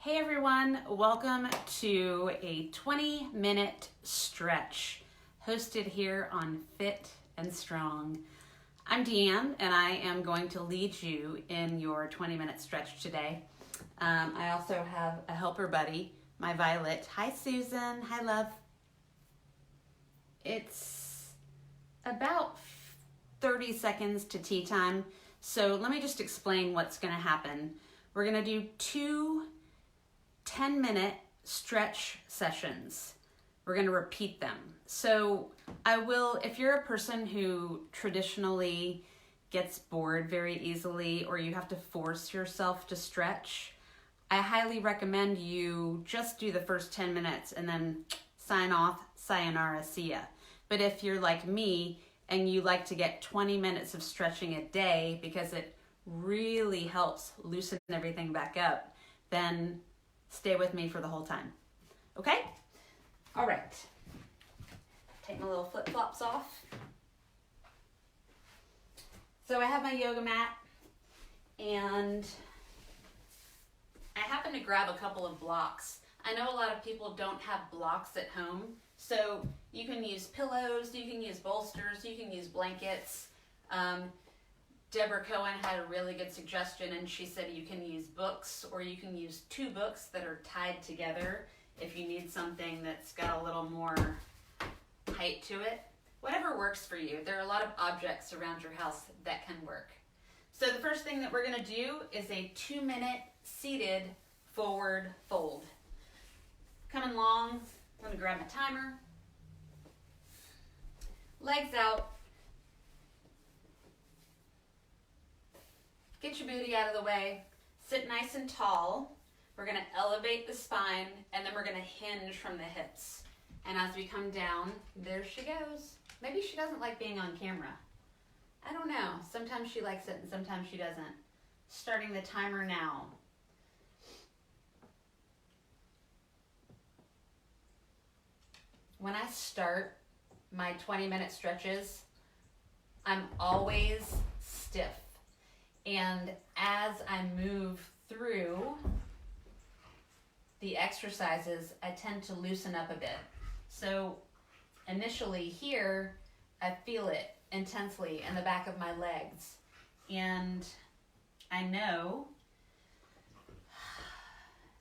Hey everyone, welcome to a 20-minute stretch hosted here on Fit and Strong. I'm Deanne and I am going to lead you in your 20-minute stretch today. I also have a helper buddy, my Violet. Hi Susan, hi love. It's about 30 seconds to tea time, so let me just explain what's going to happen. We're going to do two 10-minute stretch sessions. We're going to repeat them. So I will, if you're a person who traditionally gets bored very easily or you have to force yourself to stretch, I highly recommend you just do the first 10 minutes and then sign off, sayonara, see ya. But if you're like me and you like to get 20 minutes of stretching a day because it really helps loosen everything back up, then stay with me for the whole time. Okay? All right. Take my little flip-flops off. So I have my yoga mat, and I happen to grab a couple of blocks. I know a lot of people don't have blocks at home, so you can use pillows, you can use bolsters, you can use blankets. Deborah Cohen had a really good suggestion, and she said you can use books or you can use two books that are tied together if you need something that's got a little more height to it. Whatever works for you. There are a lot of objects around your house that can work. So the first thing that we're going to do is a 2-minute seated forward fold. Coming long, I'm going to grab my timer. Legs out. Get your booty out of the way, sit nice and tall. We're gonna elevate the spine and then we're gonna hinge from the hips. And as we come down, there she goes. Maybe she doesn't like being on camera. I don't know, sometimes she likes it and sometimes she doesn't. Starting the timer now. When I start my 20-minute stretches, I'm always stiff. And as I move through the exercises, I tend to loosen up a bit. So initially here, I feel it intensely in the back of my legs. And I know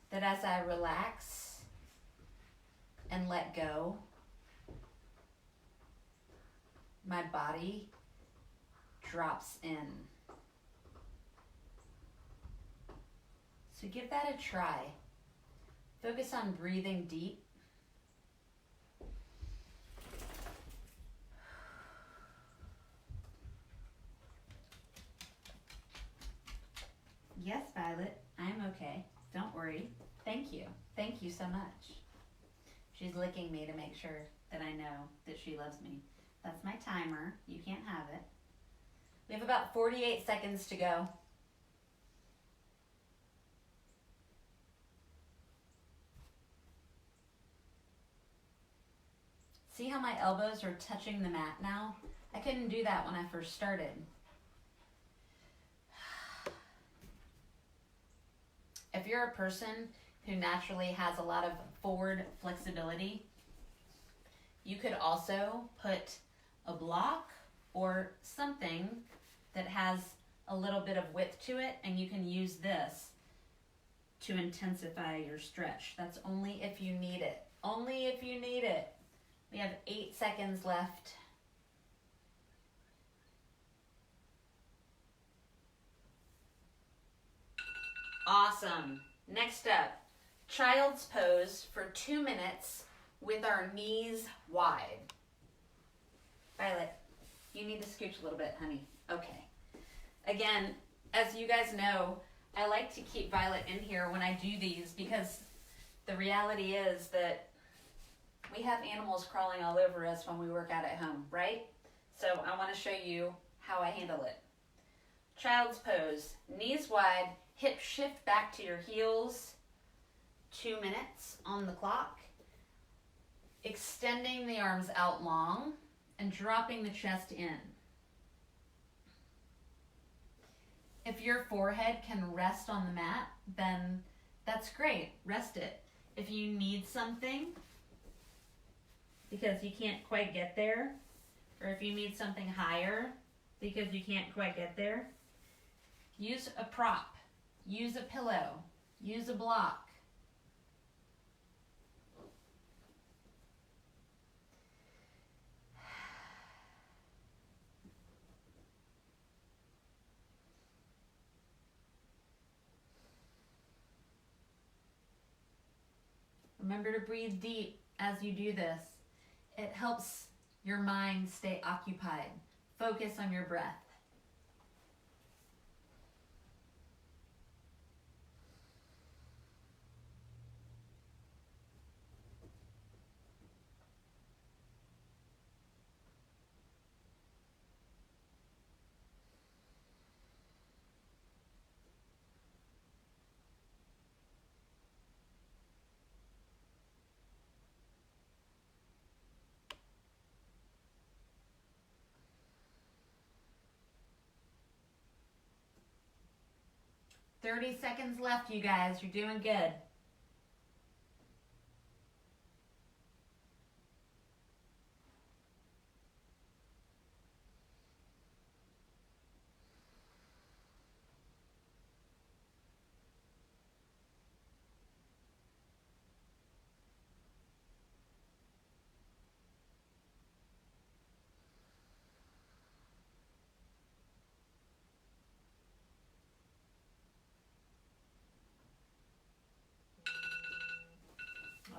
that as I relax and let go, my body drops in. So give that a try. Focus on breathing deep. Yes, Violet, I'm okay. Don't worry. Thank you. Thank you so much. She's licking me to make sure that I know that she loves me. That's my timer. You can't have it. We have about 48 seconds to go. See how my elbows are touching the mat now? I couldn't do that when I first started. If you're a person who naturally has a lot of forward flexibility, you could also put a block or something that has a little bit of width to it, and you can use this to intensify your stretch. That's only if you need it. Only if you need it. We have 8 seconds left. Awesome. Next up, child's pose for 2 minutes with our knees wide. Violet, you need to scooch a little bit, honey. Okay. Again, as you guys know, I like to keep Violet in here when I do these because the reality is that we have animals crawling all over us when we work out at home, right? So I want to show you how I handle it. Child's pose, knees wide, hips shift back to your heels. 2 minutes on the clock. Extending the arms out long and dropping the chest in. If your forehead can rest on the mat, then That's great. Rest it. If you need something because you can't quite get there, or if you need something higher because you can't quite get there, use a prop, use a pillow, use a block. Remember to breathe deep as you do this. It helps your mind stay occupied. Focus on your breath. $30 left, you guys. You're doing good.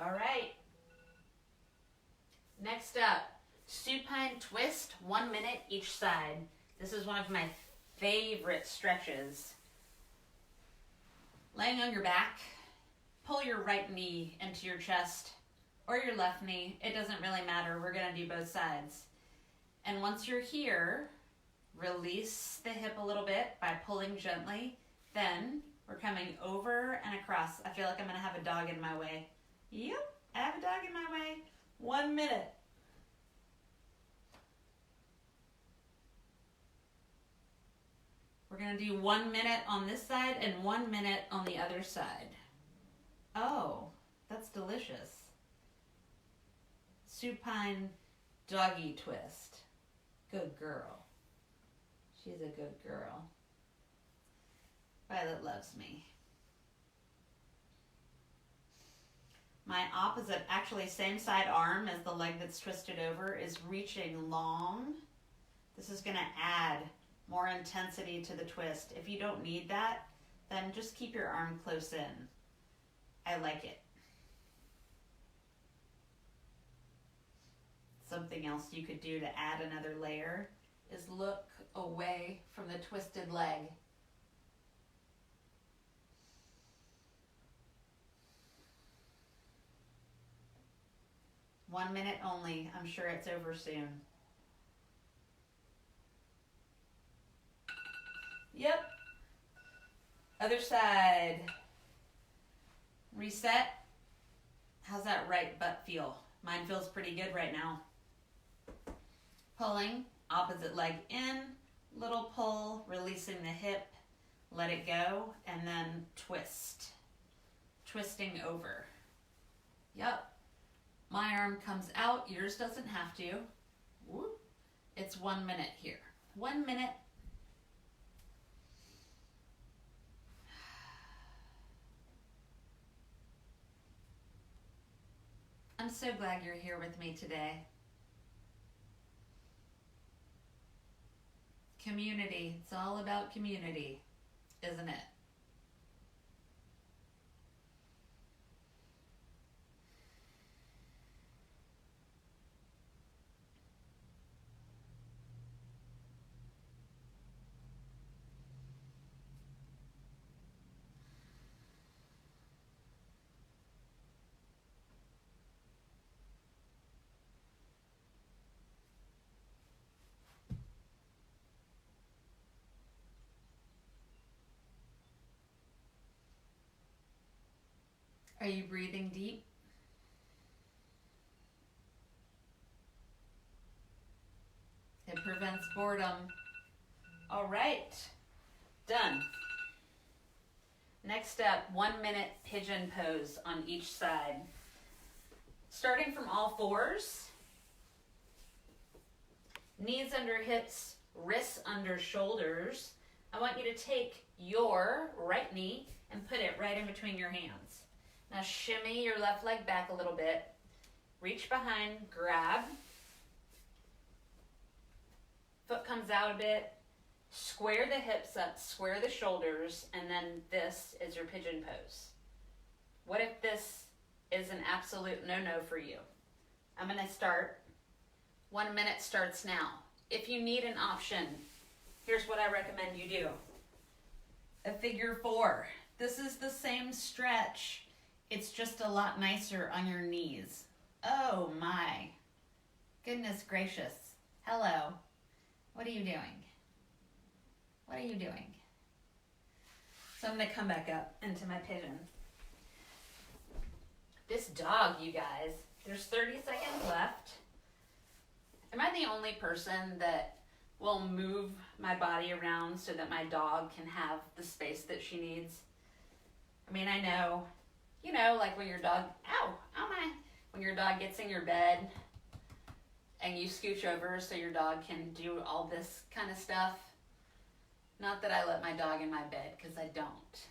All right. Next up, supine twist, 1 minute each side. This is one of my favorite stretches. Laying on your back, pull your right knee into your chest or your left knee. It doesn't really matter. We're going to do both sides. And once you're here, release the hip a little bit by pulling gently. Then we're coming over and across. I feel like I'm going to have a dog in my way. Yep, I have a dog in my way. 1 minute. We're going to do 1 minute on this side and 1 minute on the other side. Oh, that's delicious. Supine doggy twist. Good girl. She's a good girl. Violet loves me. My opposite, actually same side arm as the leg that's twisted over, is reaching long. This is going to add more intensity to the twist. If you don't need that, then just keep your arm close in. I like it. Something else you could do to add another layer is look away from the twisted leg. One minute only. I'm sure it's over soon. Yep. Other side. Reset. How's that right butt feel? Mine feels pretty good right now. Pulling, opposite leg in, little pull, releasing the hip, let it go, and then twist. Twisting over. Yep. My arm comes out, yours doesn't have to. Whoop. It's 1 minute here. 1 minute. I'm so glad you're here with me today. Community, it's all about community, isn't it? Are you breathing deep? It prevents boredom. All right, done. Next up, 1 minute pigeon pose on each side. Starting from all fours, knees under hips, wrists under shoulders. I want you to take your right knee and put it right in between your hands. Now shimmy your left leg back a little bit. Reach behind, grab. Foot comes out a bit. Square the hips up, square the shoulders, and then this is your pigeon pose. What if this is an absolute no-no for you? I'm going to start. 1 minute starts now. If you need an option, here's what I recommend you do. A figure four. This is the same stretch. It's just a lot nicer on your knees. Oh my. Goodness gracious. Hello. What are you doing? What are you doing? So I'm going to come back up into my pigeon. This dog, you guys, there's 30 seconds left. Am I the only person that will move my body around so that my dog can have the space that she needs? I mean, I know, like when your dog, when your dog gets in your bed and you scooch over so your dog can do all this kind of stuff. Not that I let my dog in my bed, because I don't.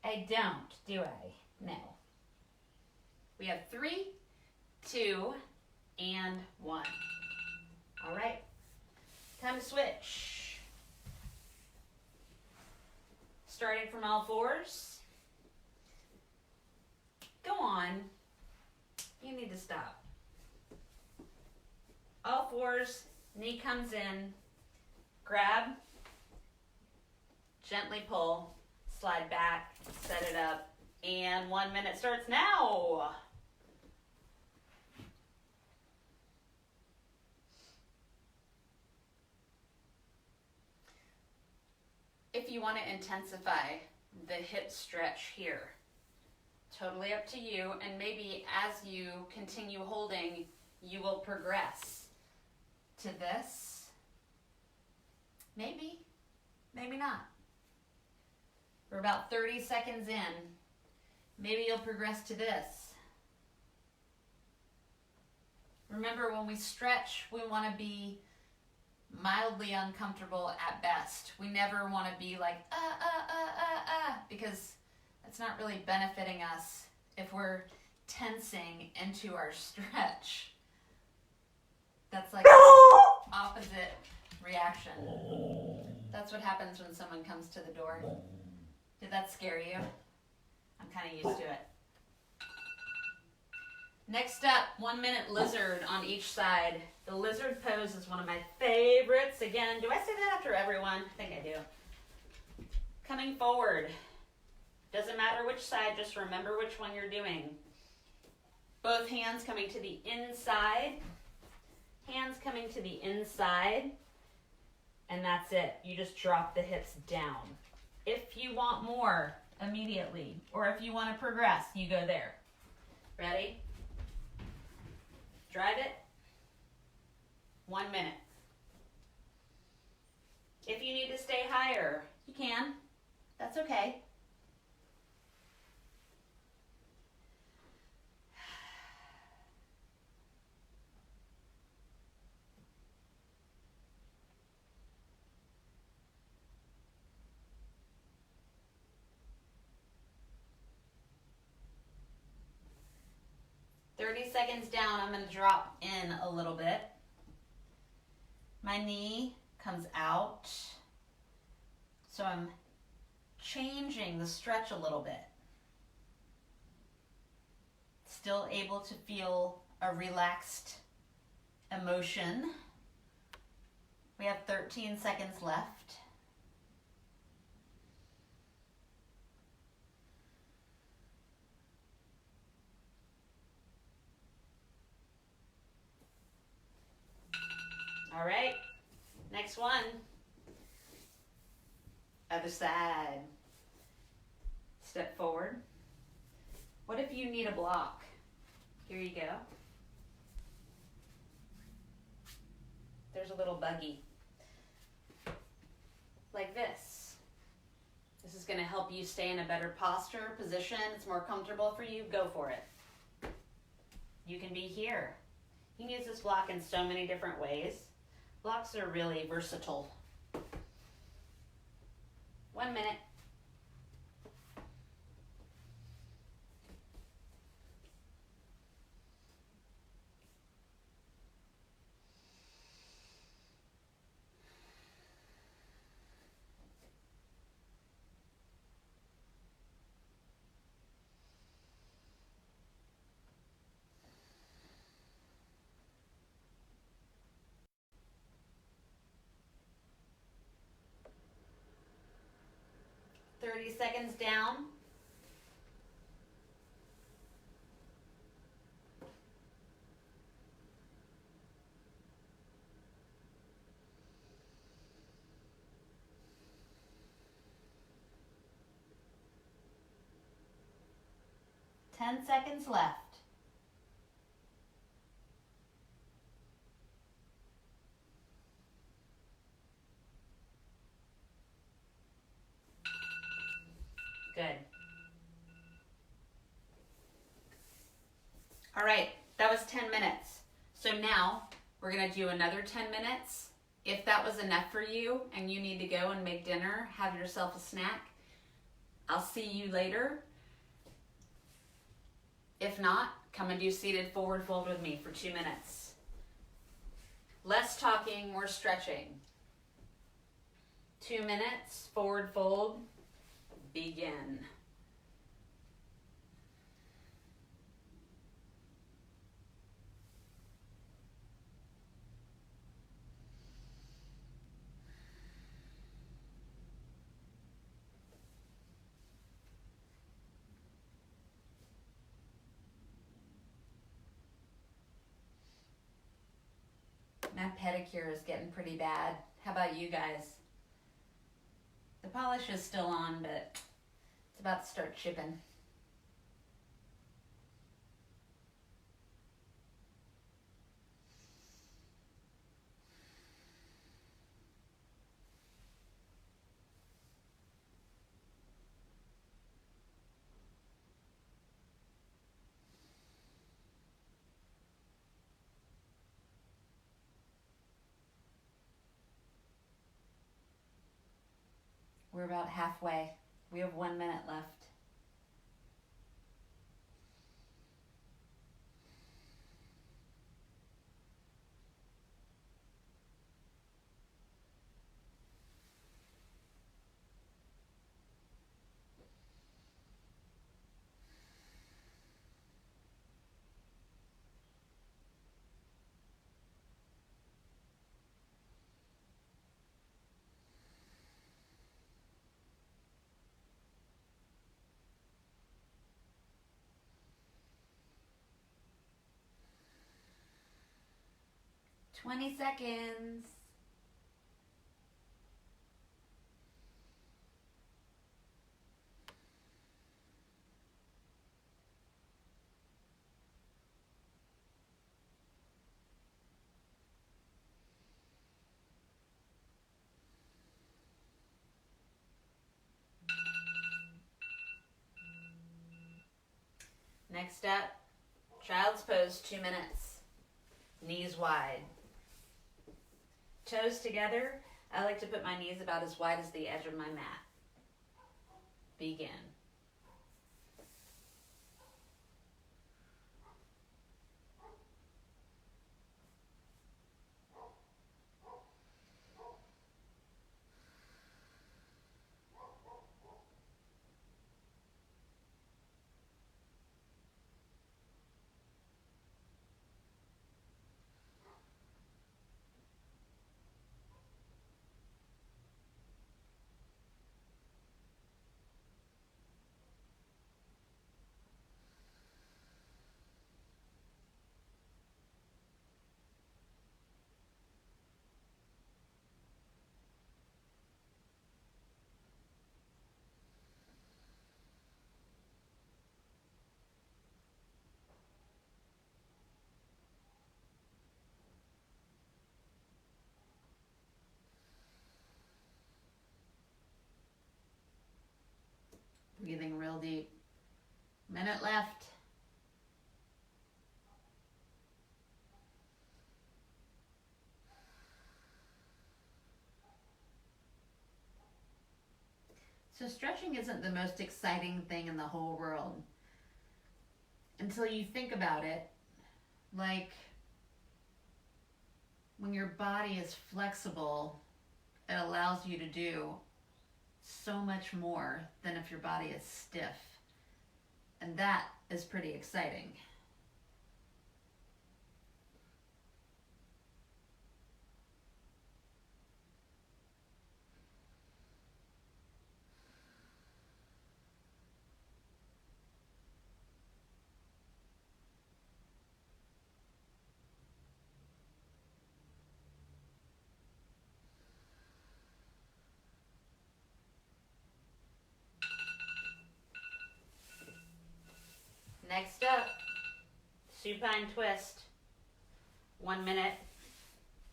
I don't, do I? No. We have 3, 2, and 1. All right. Time to switch. Starting from all fours. Go on. You need to stop. All fours, knee comes in, grab, gently pull, slide back, set it up, and 1 minute starts now. If you want to intensify the hip stretch here, totally up to you, and maybe as you continue holding, you will progress to this. Maybe not. We're about 30 seconds in. Maybe you'll progress to this. Remember, when we stretch, we want to be mildly uncomfortable at best. We never want to be like, because that's not really benefiting us if we're tensing into our stretch. That's like opposite reaction. That's what happens when someone comes to the door. Did that scare you? I'm kind of used to it. Next up, 1 minute lizard on each side. The lizard pose is one of my favorites. Again, do I say that after everyone? I think I do. Coming forward. Doesn't matter which side, just remember which one you're doing. Both hands coming to the inside. Hands coming to the inside. And that's it. You just drop the hips down. If you want more, immediately. Or if you want to progress, you go there. Ready? Drive it. 1 minute. If you need to stay higher, you can. That's okay. Seconds down, I'm going to drop in a little bit. My knee comes out, so I'm changing the stretch a little bit. Still able to feel a relaxed emotion. We have 13 seconds left. All right, next one. Other side. Step forward. What if you need a block? Here you go. There's a little buggy. Like this. This is is going to help you stay in a better posture, position, it's more comfortable for you, go for it. You can be here. You can use this block in so many different ways. Blocks are really versatile. 1 minute. Seconds down. Ten seconds left. Good. All right, that was 10 minutes. So now we're gonna do another 10 minutes. If that was enough for you and you need to go and make dinner, have yourself a snack, I'll see you later. If not, come and do seated forward fold with me for 2 minutes. Less talking, more stretching. 2 minutes, forward fold, begin. My pedicure is getting pretty bad. How about you guys? The polish is still on, but it's about to start chipping. We're about halfway. We have 1 minute left. Twenty seconds. Next up, child's pose, 2 minutes. Knees wide. Toes together. I like to put my knees about as wide as the edge of my mat. Begin. Breathing real deep. Minute left. So stretching isn't the most exciting thing in the whole world until you think about it. Like when your body is flexible, it allows you to do so much more than if your body is stiff. And that is pretty exciting. Next up, supine twist. 1 minute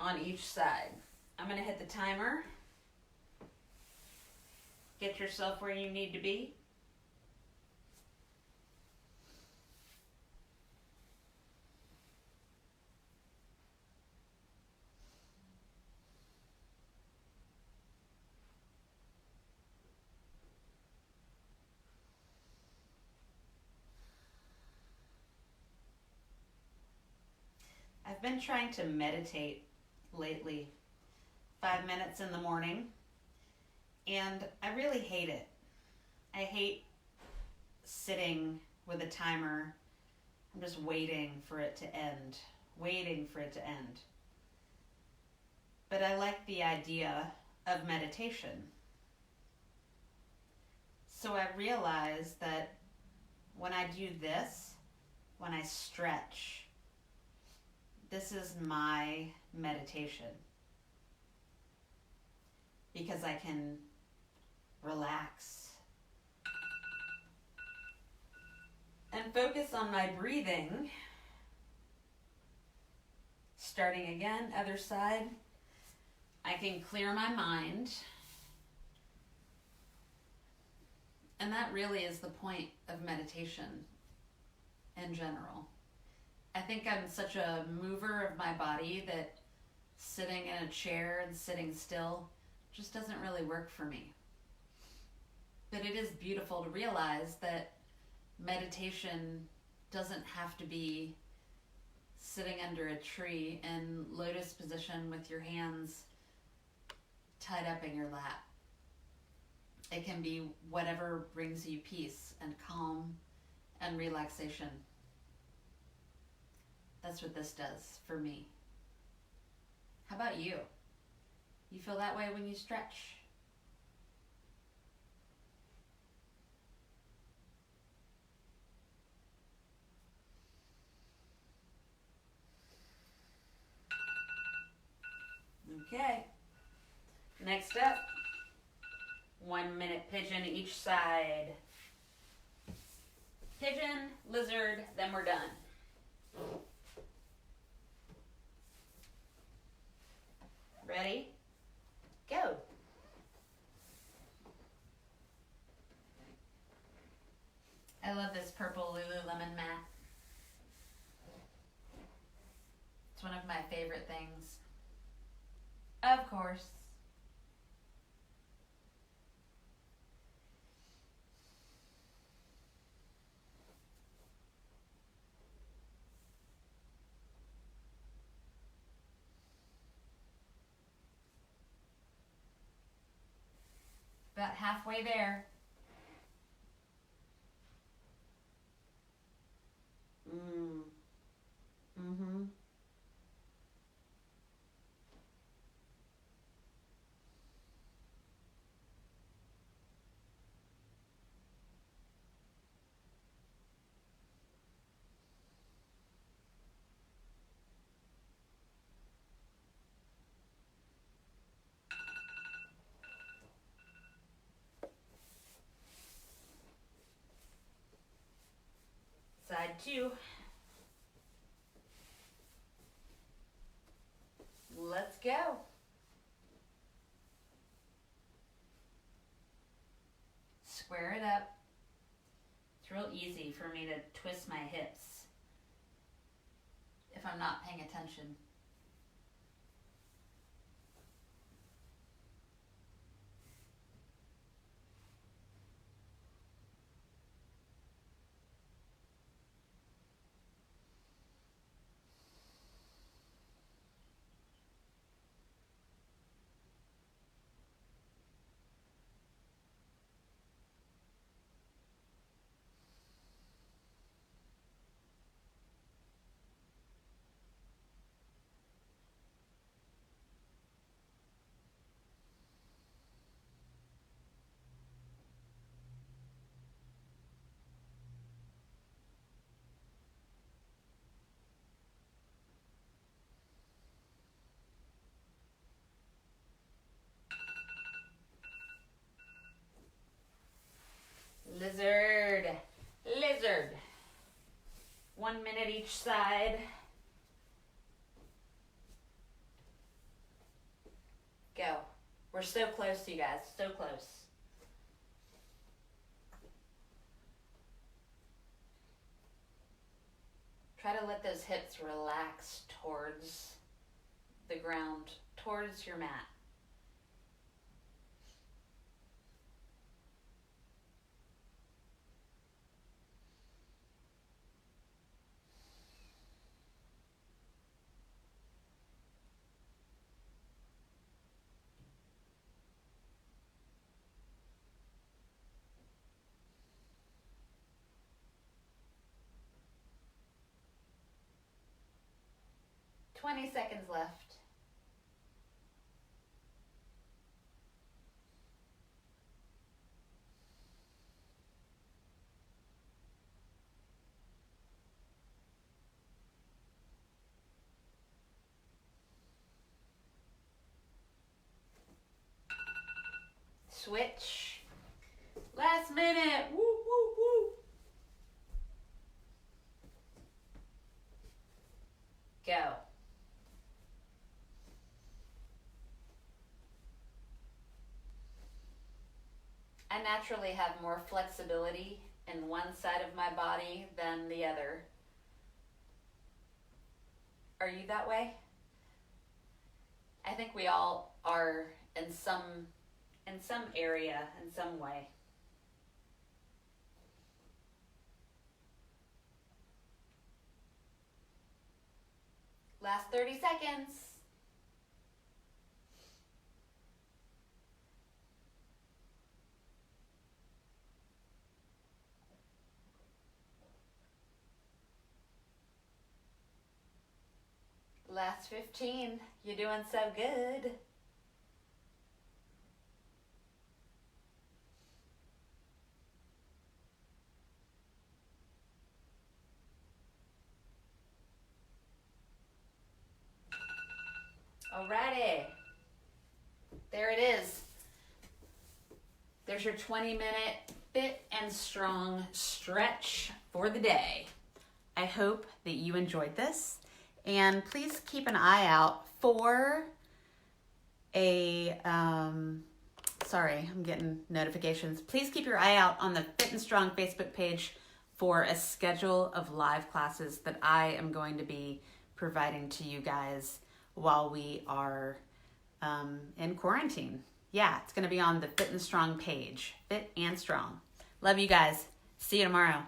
on each side. I'm going to hit the timer. Get yourself where you need to be. I've been trying to meditate lately, 5 minutes in the morning, and I really hate it. I hate sitting with a timer. I'm just waiting for it to end, But I like the idea of meditation. So I realize that when I do this, when I stretch, this is my meditation because I can relax and focus on my breathing. Starting again, other side. I can clear my mind. And that really is the point of meditation in general. I think I'm such a mover of my body that sitting in a chair and sitting still just doesn't really work for me. But it is beautiful to realize that meditation doesn't have to be sitting under a tree in lotus position with your hands tied up in your lap. It can be whatever brings you peace and calm and relaxation. That's what this does for me. How about you? You feel that way when you stretch? Okay. Next up, 1 minute pigeon each side. Pigeon, lizard, then we're done. Ready? Go. I love this purple Lululemon mat. It's one of my favorite things. Of course. About halfway there. Mm-hmm. Side 2. Let's go. Square it up It's real easy for me to twist my hips if I'm not paying attention. Lizard, lizard. 1 minute each side. Go. We're so close, you guys, so close. Try to let those hips relax towards the ground, towards your mat. Twenty seconds left. Switch. Last minute. Woo, woo, woo. Go. I naturally have more flexibility in one side of my body than the other. Are you that way? I think we all are in some area, in some way. Last 30 seconds. Last 15. You're doing so good. Alrighty. There it is. There's your 20-minute fit and strong stretch for the day. I hope that you enjoyed this. And please keep an eye out for sorry, I'm getting notifications. Please keep your eye out on the Fit and Strong Facebook page for a schedule of live classes that I am going to be providing to you guys while we are in quarantine. Yeah, it's going to be on the Fit and Strong page. Fit and Strong. Love you guys. See you tomorrow.